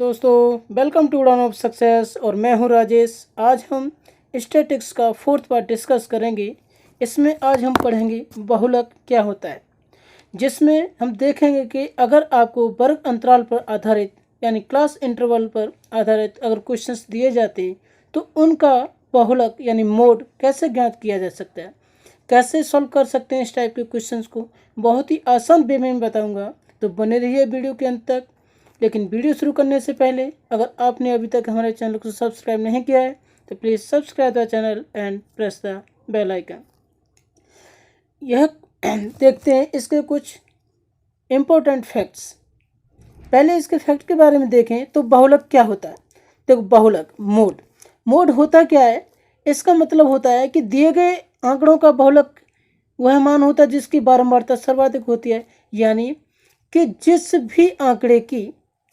दोस्तों, welcome to उड़ान of success और मैं हूं राजेश। आज हम स्टैटिक्स का फोर्थ पार्ट डिस्कस करेंगे। इसमें आज हम पढ़ेंगे बहुलक क्या होता है, जिसमें हम देखेंगे कि अगर आपको वर्ग अंतराल पर आधारित यानी क्लास इंटरवल पर आधारित अगर क्वेश्चंस दिए जाते हैं तो उनका बहुलक यानी मोड कैसे ज्ञात किया जा सकता है, कैसे सॉल्व कर सकते हैं। इस टाइप के क्वेश्चंस को बहुत ही आसान वे में बताऊँगा, तो बने रहिए वीडियो के अंत तक। लेकिन वीडियो शुरू करने से पहले अगर आपने अभी तक हमारे चैनल को सब्सक्राइब नहीं किया है तो please subscribe the channel and press the bell icon. यह देखते हैं इसके कुछ इम्पोर्टेंट फैक्ट्स। पहले इसके फैक्ट के बारे में देखें तो बहुलक क्या होता है। देखो, बहुलक मोड होता क्या है। इसका मतलब होता है कि दिए गए आंकड़ों का बहुलक वह मान होता है जिसकी बारंबारता सर्वाधिक होती है, यानी कि जिस भी आंकड़े की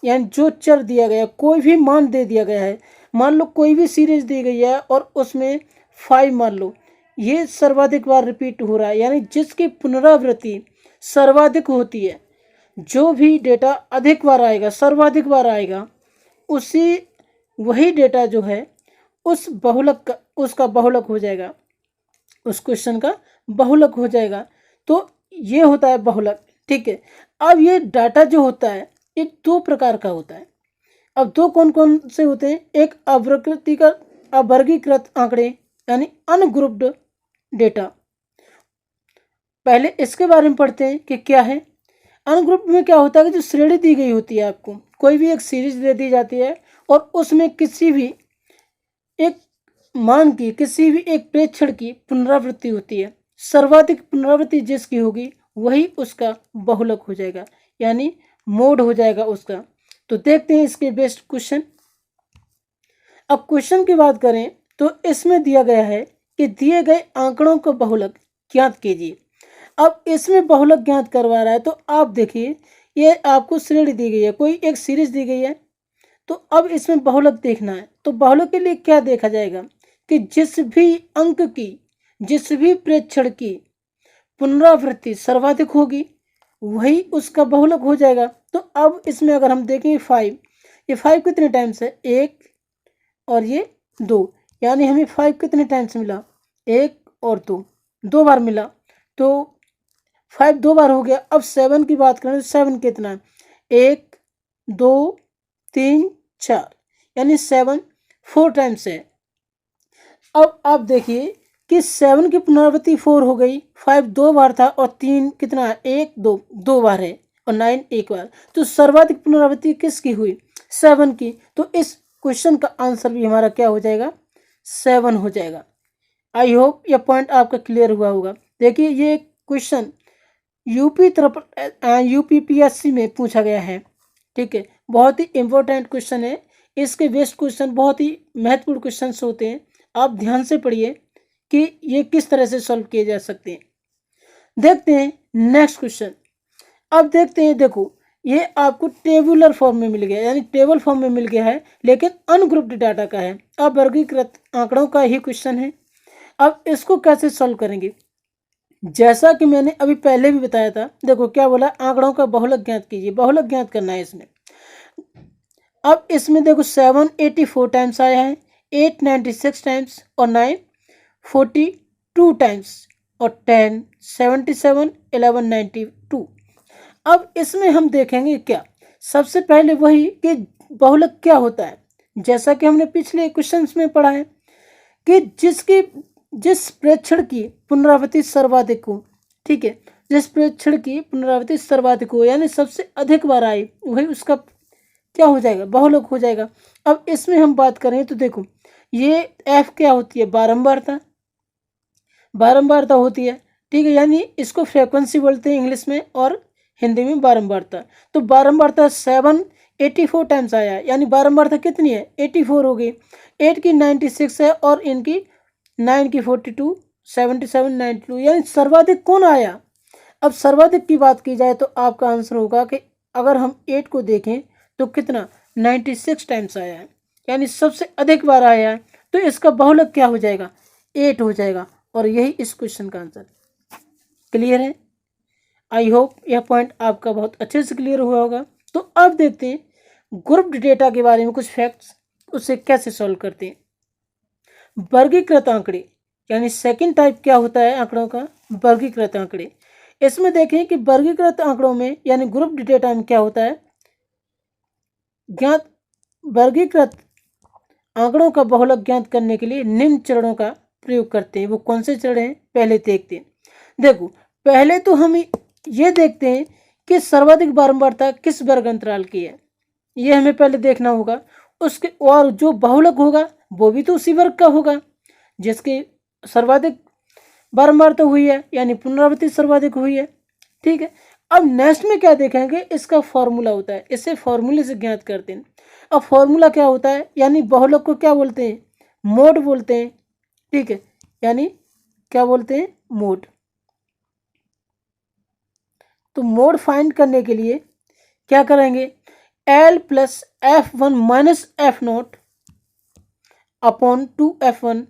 यानी जो चर दिया गया, कोई भी मान दे दिया गया है, मान लो कोई भी सीरीज दी गई है और उसमें 5 मान लो, ये सर्वाधिक बार रिपीट हो रहा है, यानी जिसकी पुनरावृत्ति सर्वाधिक होती है, जो भी डेटा अधिक बार आएगा, सर्वाधिक बार आएगा, वही डेटा जो है उस बहुलक का उसका बहुलक हो जाएगा, उस क्वेश्चन का बहुलक हो जाएगा। तो ये होता है बहुलक। ठीक है, अब ये डाटा जो होता है ये 2 प्रकार का होता है। अब 2 कौन कौन से होते हैं। एक अवर्गीकृत आंकड़े यानी अनग्रुप्ड डेटा। पहले इसके बारे में पढ़ते हैं कि क्या है। अनग्रुप्ड में क्या होता है कि जो श्रेणी दी गई होती है, आपको कोई भी एक सीरीज दे दी जाती है और उसमें किसी भी एक मान की, किसी भी एक प्रेक्षण की पुनरावृत्ति होती है। सर्वाधिक पुनरावृत्ति जिसकी होगी वही उसका बहुलक हो जाएगा, यानी मोड हो जाएगा उसका। तो देखते हैं इसके बेस्ट क्वेश्चन। अब क्वेश्चन की बात करें तो इसमें दिया गया है कि दिए गए आंकड़ों का बहुलक ज्ञात कीजिए। अब इसमें बहुलक ज्ञात करवा रहा है, तो आप देखिए ये आपको श्रेणी दी गई है, कोई एक सीरीज दी गई है, तो अब इसमें बहुलक देखना है। तो बहुलक के लिए क्या देखा जाएगा कि जिस भी अंक की, जिस भी प्रेक्षण की पुनरावृत्ति सर्वाधिक होगी वही उसका बहुलक हो जाएगा। तो अब इसमें अगर हम देखें 5, ये 5 कितने टाइम्स है, 1 और ये 2, यानी हमें 5 कितने टाइम्स मिला, 1 और 2, 2 बार मिला। तो 5 2 बार हो गया। अब 7 की बात करें तो 7 कितना है, 1 2 3 4, यानी 7 4 टाइम्स है। अब आप देखिए कि 7 की पुनरावृत्ति 4 हो गई, 5 2 बार था और 3 कितना है, 1 2 2 बार है और 9 1 बार। तो सर्वाधिक पुनरावृत्ति किसकी हुई, 7 की। तो इस क्वेश्चन का आंसर भी हमारा क्या हो जाएगा, 7 हो जाएगा। आई होप यह पॉइंट आपका क्लियर हुआ होगा। देखिए ये क्वेश्चन यूपीपीएससी में पूछा गया है। ठीक है, बहुत ही इंपॉर्टेंट क्वेश्चन है। इसके बेस्ट क्वेश्चन बहुत ही महत्वपूर्ण क्वेश्चन होते हैं। आप ध्यान से पढ़िए कि ये किस तरह से सॉल्व किए जा सकते हैं। देखते हैं नेक्स्ट क्वेश्चन। अब देखते हैं, देखो ये आपको टेबुलर फॉर्म में मिल गया, यानी टेबल फॉर्म में मिल गया है, लेकिन अनग्रुप्ड डाटा का है, अवर्गीकृत आंकड़ों का ही क्वेश्चन है। अब इसको कैसे सॉल्व करेंगे, जैसा कि मैंने अभी पहले भी बताया था। देखो क्या बोला, आंकड़ों का बहुलक ज्ञात कीजिए, बहुलक ज्ञात करना है इसमें। अब इसमें देखो 7 84 टाइम्स आया है, 8 96 टाइम्स और 9 42 टाइम्स और 10 77 11 92। अब इसमें हम देखेंगे क्या, सबसे पहले वही कि बहुलक क्या होता है। जैसा कि हमने पिछले क्वेश्चंस में पढ़ा है कि जिस प्रेक्षण की पुनरावृत्ति सर्वाधिक हो, ठीक है, जिस प्रेक्षण की पुनरावृत्ति सर्वाधिक हो यानी सबसे अधिक बार आए वही उसका क्या हो जाएगा, बहुलक हो जाएगा। अब इसमें हम बात करें तो देखो ये एफ क्या होती है, बारंबारता होती है। ठीक है, यानी इसको फ्रीक्वेंसी बोलते हैं इंग्लिश में और हिंदी में बारंबारता। तो बारंबारता 7 84 टाइम्स आया, यानी बारंबारता कितनी है, 84 हो गई। 8 की 96 है और इनकी 9 की 42 77 92, यानी सर्वाधिक कौन आया। अब सर्वाधिक की बात की जाए तो आपका आंसर होगा कि अगर हम 8 को देखें तो कितना 96 टाइम्स आया है, यानी सबसे अधिक बार आया है। तो इसका बहुलक क्या हो जाएगा, 8 हो जाएगा। और यही इस क्वेश्चन का आंसर। क्लियर है। आई होप यह पॉइंट आपका बहुत अच्छे से क्लियर हुआ होगा। तो अब देखते हैं ग्रुप्ड डेटा के बारे में कुछ फैक्ट्स, उसे कैसे सॉल्व करते हैं। वर्गीकृत आंकड़े, यानी सेकंड टाइप क्या होता है आंकड़ों का, वर्गीकृत आंकड़े। इसमें देखें कि वर्गीकृत आंकड़ों में यानी ग्रुप्ड डेटा में क्या होता है, ज्ञात वर्गीकृत आंकड़ों का बहुलक ज्ञात करने के लिए निम्न चरणों का प्रयोग करते हैं। वो कौन से चरण हैं, पहले देखते हैं। देखो, पहले तो हम ये देखते हैं कि सर्वाधिक बारंबारता किस वर्ग अंतराल की है, ये हमें पहले देखना होगा। उसके और जो बहुलक होगा वो भी तो उसी वर्ग का होगा जिसकी सर्वाधिक बारंबारता हुई है, यानी पुनरावृत्ति सर्वाधिक हुई है। ठीक है, अब नेक्स्ट में क्या देखेंगे, इसका फॉर्मूला होता है, इसे फॉर्मूले से ज्ञात करते हैं। अब फॉर्मूला क्या होता है, यानी बहुलक को क्या बोलते हैं, मोड बोलते हैं। ठीक है, यानी क्या बोलते हैं, मोड। तो मोड फाइंड करने के लिए क्या करेंगे, L plus F1 minus F naught upon 2F1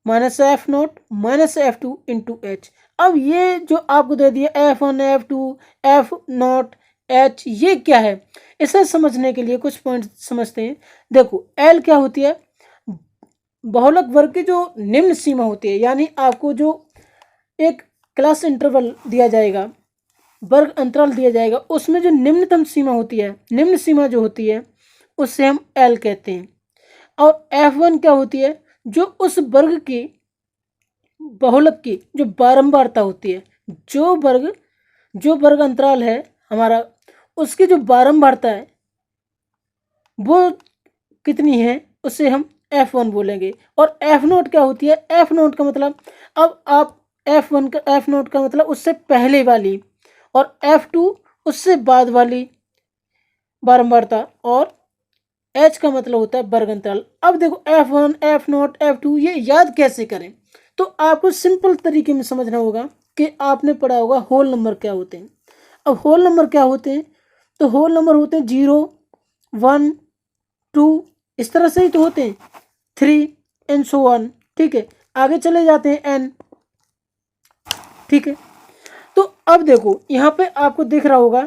minus F note minus F2 into H. अब ये जो आपको दे दिया F1 F2 F naught h, ये क्या है, इसे समझने के लिए कुछ पॉइंट समझते हैं। देखो, L क्या होती है, बहुलक वर्ग की जो निम्न सीमा होती है, यानी आपको जो एक क्लास इंटरवल दिया जाएगा, वर्ग अंतराल दिया जाएगा, उसमें जो निम्नतम सीमा होती है, निम्न सीमा जो होती है उससे हम L कहते हैं। और F1 क्या होती है, जो उस वर्ग की बहुलक की जो बारंबारता होती है, जो वर्ग अंतराल है हमारा, उसकी जो बारंबारता है वो कितनी है, उसे हम F1 बोलेंगे। और एफ नोट क्या होती है, एफ नोट का मतलब, अब आप F1 का एफ नोट का मतलब उससे पहले वाली, और F2 उससे बाद वाली बारंबारता, और H का मतलब होता है वर्ग अंतराल। अब देखो, F1 एफ नोट F2 ये याद कैसे करें, तो आपको सिंपल तरीके में समझना होगा कि आपने पढ़ा होगा होल नंबर क्या होते हैं। अब होल नंबर क्या होते हैं, तो होल नंबर होते हैं 0 1 2, इस तरह से ही तो होते हैं, 3 एंड सो ऑन। ठीक है, आगे चले जाते हैं n। ठीक है, तो अब देखो यहाँ पे आपको दिख रहा होगा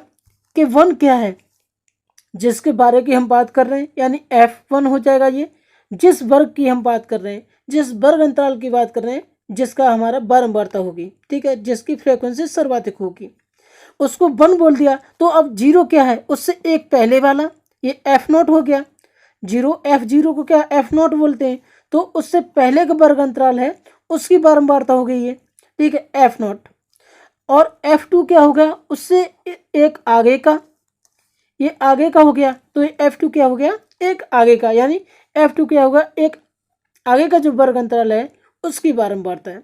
कि 1 क्या है, जिसके बारे की हम बात कर रहे हैं, यानी F1 हो जाएगा। ये जिस वर्ग की हम बात कर रहे हैं, जिस वर्ग अंतराल की बात कर रहे हैं, जिसका हमारा बारंबारता होगी, ठीक है, जिसकी फ्रीक्वेंसी सर्वाधिक होगी, उसको 1 बोल दिया। तो अब 0 क्या है, उससे एक पहले वाला, ये F0 हो गया। 0 F0 को क्या F0 बोलते हैं, तो उससे पहले का वर्ग अंतराल है, उसकी बारंबारता हो गई है। ठीक है, F0। और F2 क्या होगा, उससे एक आगे का, ये आगे का हो गया, तो ये F2 क्या हो गया, एक आगे का, यानी F2 क्या होगा, एक आगे का जो वर्ग अंतराल है उसकी बारंबारता है।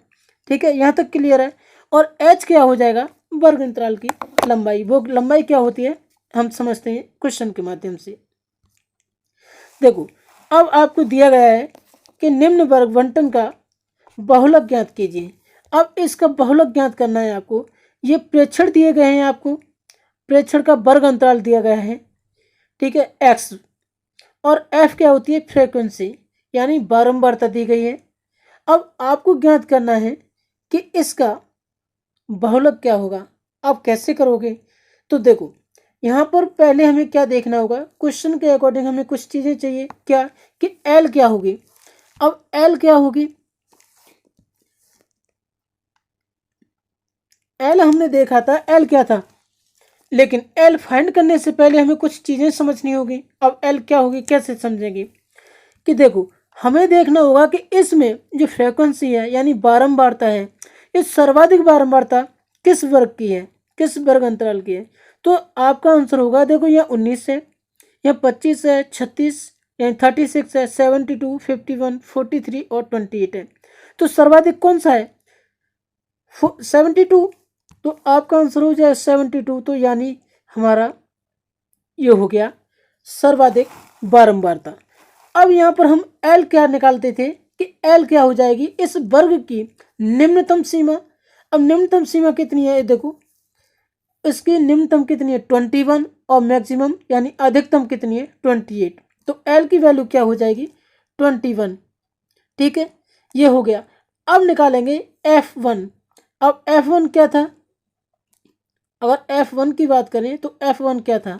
ठीक है, यहाँ तक क्लियर है। और H क्या हो जाएगा, वर्ग अंतराल की लंबाई। वो लंबाई क्या होती है हम समझते हैं क्वेश्चन के माध्यम से। देखो, अब आपको दिया गया है कि निम्न वर्ग बंटन का बहुलक ज्ञात कीजिए। अब इसका बहुलक ज्ञात करना है आपको। ये प्रेक्षण दिए गए हैं, आपको प्रेक्षण का वर्ग अंतराल दिया गया है। ठीक है, x, और f क्या होती है, फ्रीक्वेंसी, यानी बारंबारता दी गई है। अब आपको ज्ञात करना है कि इसका बहुलक क्या होगा। आप कैसे करोगे, तो देखो यहाँ पर पहले हमें क्या देखना होगा, क्वेश्चन के अकॉर्डिंग हमें कुछ चीज़ें चाहिए, क्या कि L क्या होगी। अब L क्या होगी, L हमने देखा था, L क्या था, लेकिन L फाइंड करने से पहले हमें कुछ चीज़ें समझनी होगी। अब L क्या होगी, कैसे समझेंगे, कि देखो हमें देखना होगा कि इसमें जो फ्रीक्वेंसी है यानी बारंबारता है, इस सर्वाधिक बारंबारता किस वर्ग की है, किस वर्ग अंतराल की है। तो आपका आंसर होगा, देखो यहाँ 19 है, यहाँ 25 है, 36, यहाँ 36 है, 72, 51, 43 और 28 है। तो सर्वाधिक कौन सा है, 72। तो आपका आंसर हो जाए 72। तो यानी हमारा ये हो गया सर्वाधिक बारंबारता। अब यहाँ पर हम L क्या निकालते थे कि L क्या हो जाएगी, इस वर्ग की निम्नतम सीमा। अब निम्नतम सीमा कितनी है, देखो इसकी निम्नतम कितनी है 21, और मैक्सिमम यानी अधिकतम कितनी है 28। तो L की वैल्यू क्या हो जाएगी 21। ठीक है, ये हो गया। अब निकालेंगे F1। अब F1 क्या था, अगर F1 की बात करें तो F1 क्या था,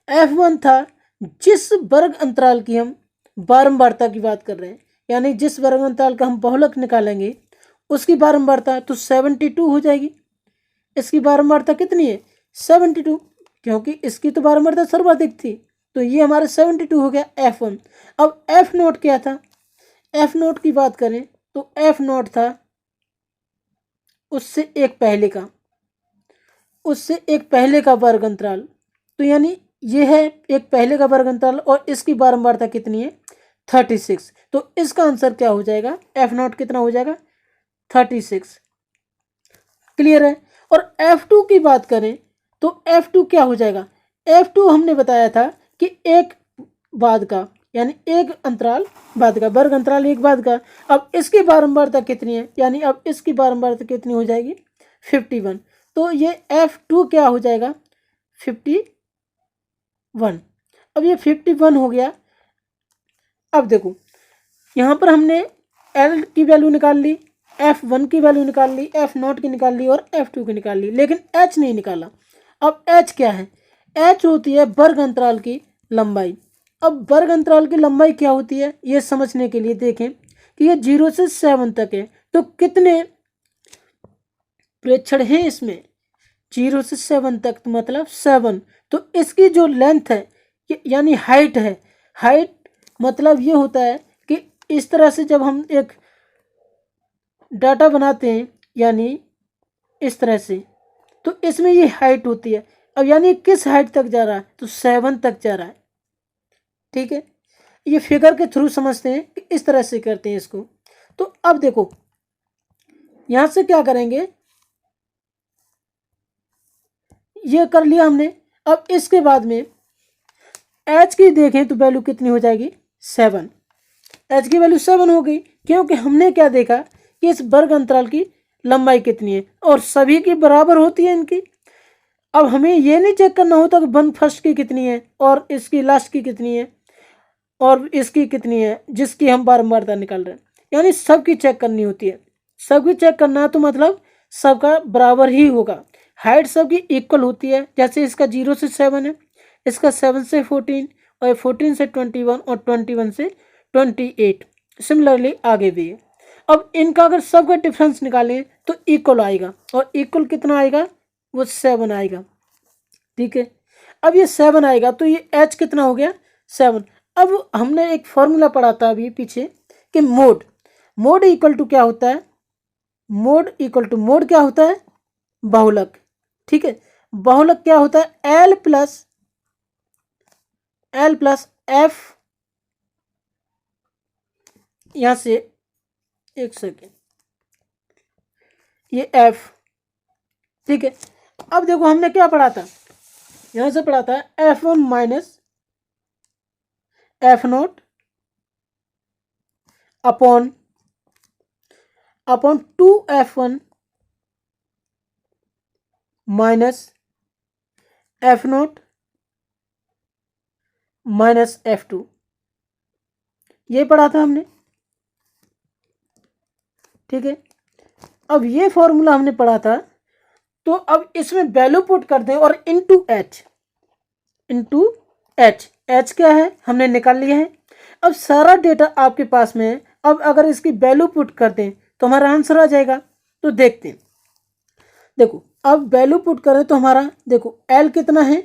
F1 था जिस वर्ग अंतराल की हम बारंबारता की बात कर रहे हैं, यानी जिस वर्ग अंतराल का हम बहुलक निकालेंगे उसकी बारंबारता तो 72 हो जाएगी। इसकी बारंबारता कितनी है? 72, क्योंकि इसकी तो बारंबारता सर्वाधिक थी, तो ये हमारा 72 हो गया F1। अब F नोट क्या था? F नोट की बात करें तो F नोट था उससे एक पहले का वर्ग अंतराल। तो यानी ये है एक पहले का वर्ग अंतराल और इसकी बारंबारता कितनी है? 36। तो इसका आंसर क्या हो जाएगा? F नोट कितना हो जाएगा? 36। क्लियर है। और F2 की बात करें तो F2 क्या हो जाएगा? F2 हमने बताया था कि एक बाद का, यानी एक अंतराल बाद का, वर्ग अंतराल एक बाद का। अब इसकी बारंबारता कितनी है? यानी अब इसकी बारंबारता कितनी हो जाएगी? 51। तो ये F2 क्या हो जाएगा? 51। अब ये 51 हो गया। अब देखो यहाँ पर हमने L की वैल्यू निकाल ली, F1 की वैल्यू निकाल ली, F नोट की निकाल ली और F2 की निकाल ली, लेकिन H नहीं निकाला। अब H क्या है? H होती है वर्ग अंतराल की लंबाई। अब वर्ग अंतराल की लंबाई क्या होती है ये समझने के लिए देखें कि ये 0 से 7 तक है, तो कितने प्रेक्षण हैं इसमें? 0 से 7 तक, तो मतलब 7। तो इसकी जो लेंथ है यानी हाइट है, हाइट मतलब ये होता है कि इस तरह से जब हम एक डाटा बनाते हैं यानी इस तरह से, तो इसमें ये हाइट होती है। अब यानी किस हाइट तक जा रहा है? तो 7 तक जा रहा है। ठीक है, ये फिगर के थ्रू समझते हैं कि इस तरह से करते हैं इसको। तो अब देखो यहां से क्या करेंगे, ये कर लिया हमने। अब इसके बाद में एच की देखें तो वैल्यू कितनी हो जाएगी? 7। एच की वैल्यू 7 हो गई, क्योंकि हमने क्या देखा कि इस वर्ग अंतराल की लंबाई कितनी है और सभी की बराबर होती है इनकी। अब हमें ये नहीं चेक करना होता कि वन फर्स्ट की कितनी है और इसकी लास्ट की कितनी है और इसकी कितनी है जिसकी हम बारंबारता निकाल रहे हैं, यानी सबकी चेक करनी होती है। सबकी चेक करना तो मतलब सबका बराबर ही होगा, हाइट सबकी इक्वल होती है। जैसे इसका 0 से 7 है, इसका 7 से 14 और 14 से 21 और 21 से 28, सिमिलरली आगे भी है। अब इनका अगर सबका डिफरेंस निकालें तो इक्वल आएगा, और इक्वल कितना आएगा? वो 7 आएगा। ठीक है, अब ये 7 आएगा तो ये एच कितना हो गया? 7। अब हमने एक फॉर्मूला पढ़ा था अभी पीछे कि मोड इक्वल टू क्या होता है? मोड क्या होता है? बहुलक। ठीक है, बहुलक क्या होता है? एल प्लस एफ, यहां से एक सेकेंड, ये एफ। ठीक है, अब देखो हमने क्या पढ़ा था, यहां से पढ़ा था F1 minus F naught upon 2F1 minus F note minus F2, ये पढ़ा था हमने। ठीक है, अब ये फॉर्मूला हमने पढ़ा था, तो अब इसमें वैल्यू पुट कर दें और इनटू एच क्या है हमने निकाल लिया है। अब सारा डेटा आपके पास में है। अब अगर इसकी वैल्यू पुट कर दें तो हमारा आंसर आ जाएगा। तो देखते हैं, देखो अब वैल्यू पुट करें तो हमारा देखो एल कितना है?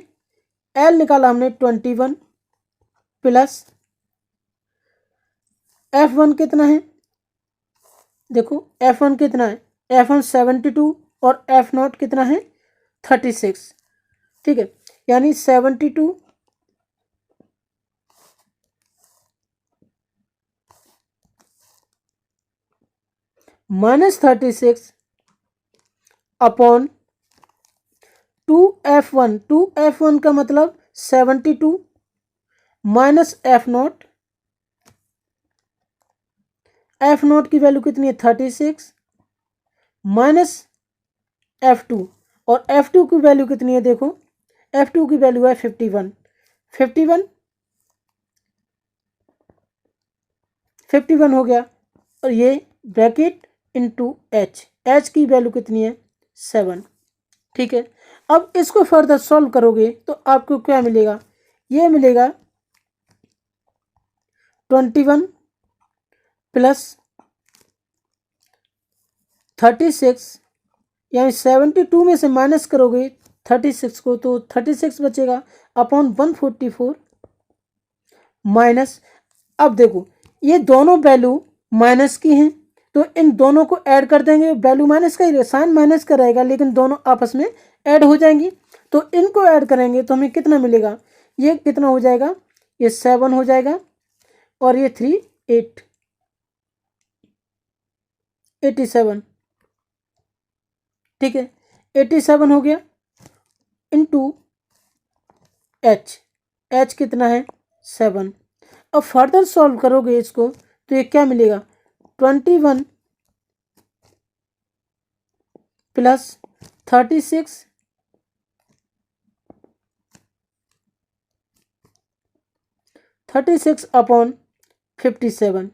एल निकाला हमने 21 प्लस F1 कितना है? देखो F1 कितना है? F1 72 और F नोट कितना है? 36। ठीक है, यानी 72 माइनस 36 अपॉन 2F1। 2F1 का मतलब 72 माइनस F नोट की वैल्यू कितनी है? 36 माइनस F2, और F2 की वैल्यू कितनी है? देखो F2 की वैल्यू है 51 हो गया, और ये ब्रैकेट इनटू एच की वैल्यू कितनी है? 7। ठीक है, अब इसको फर्दर सॉल्व करोगे तो आपको क्या मिलेगा? ये मिलेगा 21 प्लस 36, यानी 72 में से माइनस करोगे 36 को तो 36 बचेगा अपॉन 144 माइनस। अब देखो ये दोनों वैल्यू माइनस की हैं तो इन दोनों को ऐड कर देंगे, वैल्यू माइनस का ही साइन माइनस का रहेगा लेकिन दोनों आपस में ऐड हो जाएंगी। तो इनको ऐड करेंगे तो हमें कितना मिलेगा, ये कितना हो जाएगा, ये 7 हो जाएगा और ये 3 8 87, ठीक है 87 हो गया इंटू एच कितना है 7। अब फर्दर सॉल्व करोगे इसको तो ये क्या मिलेगा 21 प्लस 36 अपॉन 57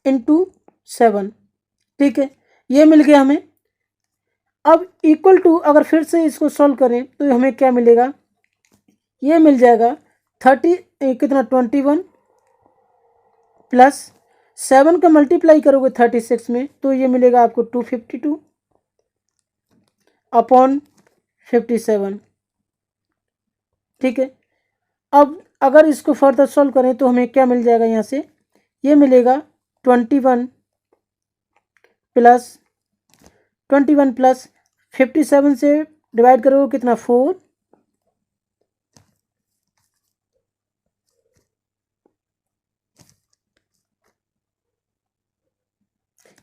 इंटू 7, ठीक है ये मिल गया हमें। अब इक्वल टू अगर फिर से इसको सॉल्व करें तो हमें क्या मिलेगा, ये मिल जाएगा 21 प्लस 7 का मल्टीप्लाई करोगे 36 में तो ये मिलेगा आपको 252 अपॉन 57, ठीक है। अब अगर इसको फर्दर सॉल्व करें तो हमें क्या मिल जाएगा, यहाँ से ये मिलेगा 21 प्लस 57 से डिवाइड करोगे कितना 4,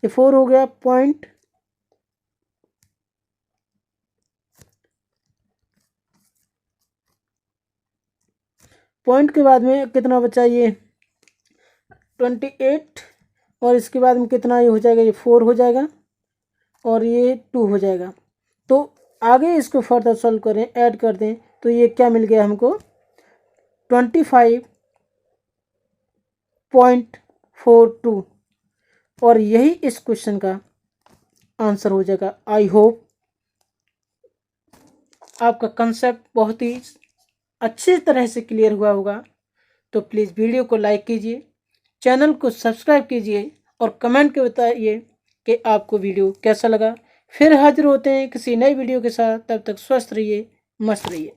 ये 4 हो गया पॉइंट, के बाद में कितना बचा ये 28 और इसके बाद में कितना ये हो जाएगा, ये 4 हो जाएगा और ये 2 हो जाएगा। तो आगे इसको फर्दर सॉल्व करें ऐड कर दें तो ये क्या मिल गया हमको 25.42 और यही इस क्वेश्चन का आंसर हो जाएगा। आई होप आपका कंसेप्ट बहुत ही अच्छी तरह से क्लियर हुआ होगा। तो प्लीज़ वीडियो को लाइक कीजिए, चैनल को सब्सक्राइब कीजिए और कमेंट के बताइए कि आपको वीडियो कैसा लगा। फिर हाजिर होते हैं किसी नई वीडियो के साथ, तब तक स्वस्थ रहिए, मस्त रहिए।